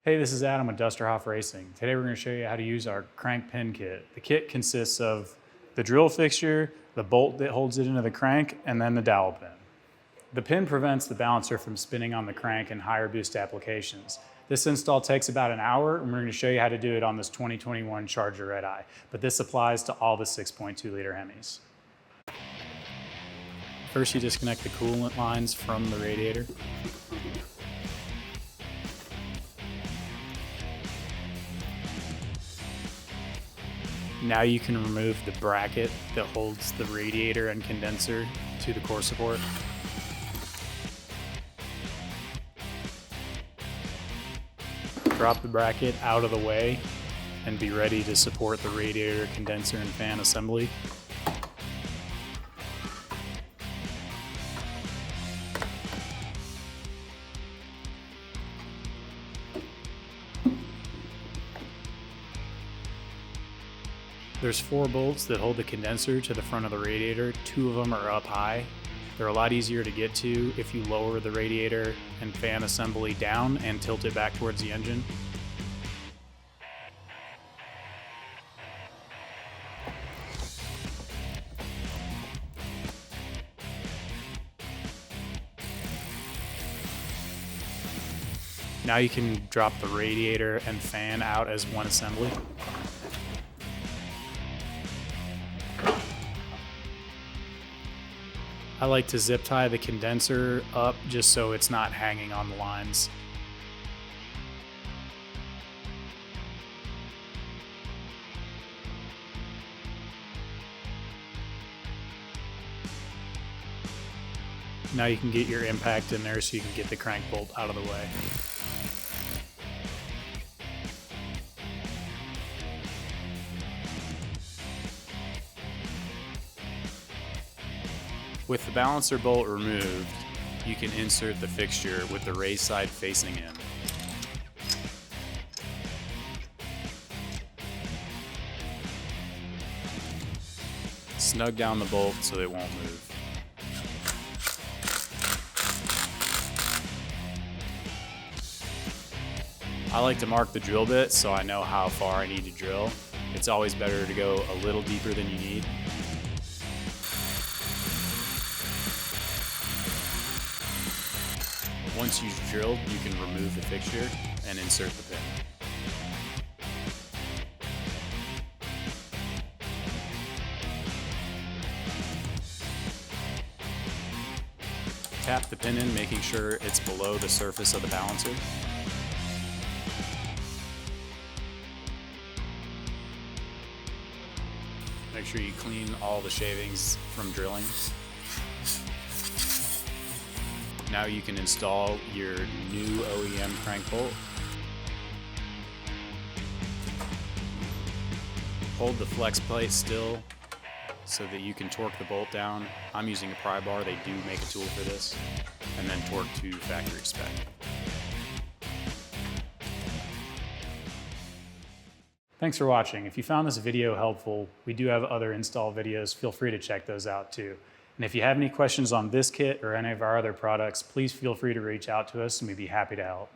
Hey, this is Adam with Dusterhoff Racing. Today we're going to show you how to use our crank pin kit. The kit consists of the drill fixture, the bolt that holds it into the crank, and then the dowel pin. The pin prevents the balancer from spinning on the crank in higher boost applications. This install takes about an hour, and we're going to show you how to do it on this 2021 Charger Redeye, but this applies to all the 6.2 liter HEMIs. First, you disconnect the coolant lines from the radiator. Now you can remove the bracket that holds the radiator and condenser to the core support. Drop the bracket out of the way and be ready to support the radiator, condenser, and fan assembly. There's 4 bolts that hold the condenser to the front of the radiator. 2 of them are up high. They're a lot easier to get to if you lower the radiator and fan assembly down and tilt it back towards the engine. Now you can drop the radiator and fan out as one assembly. I like to zip tie the condenser up just so it's not hanging on the lines. Now you can get your impact in there so you can get the crank bolt out of the way. With the balancer bolt removed, you can insert the fixture with the raised side facing in. Snug down the bolt so it won't move. I like to mark the drill bit so I know how far I need to drill. It's always better to go a little deeper than you need. Once you've drilled, you can remove the fixture and insert the pin. Tap the pin in, making sure it's below the surface of the balancer. Make sure you clean all the shavings from drilling. Now you can install your new OEM crank bolt. Hold the flex plate still so that you can torque the bolt down. I'm using a pry bar, they do make a tool for this, and then torque to factory spec. Thanks for watching. If you found this video helpful, we do have other install videos. Feel free to check those out too. And if you have any questions on this kit or any of our other products, please feel free to reach out to us and we'd be happy to help.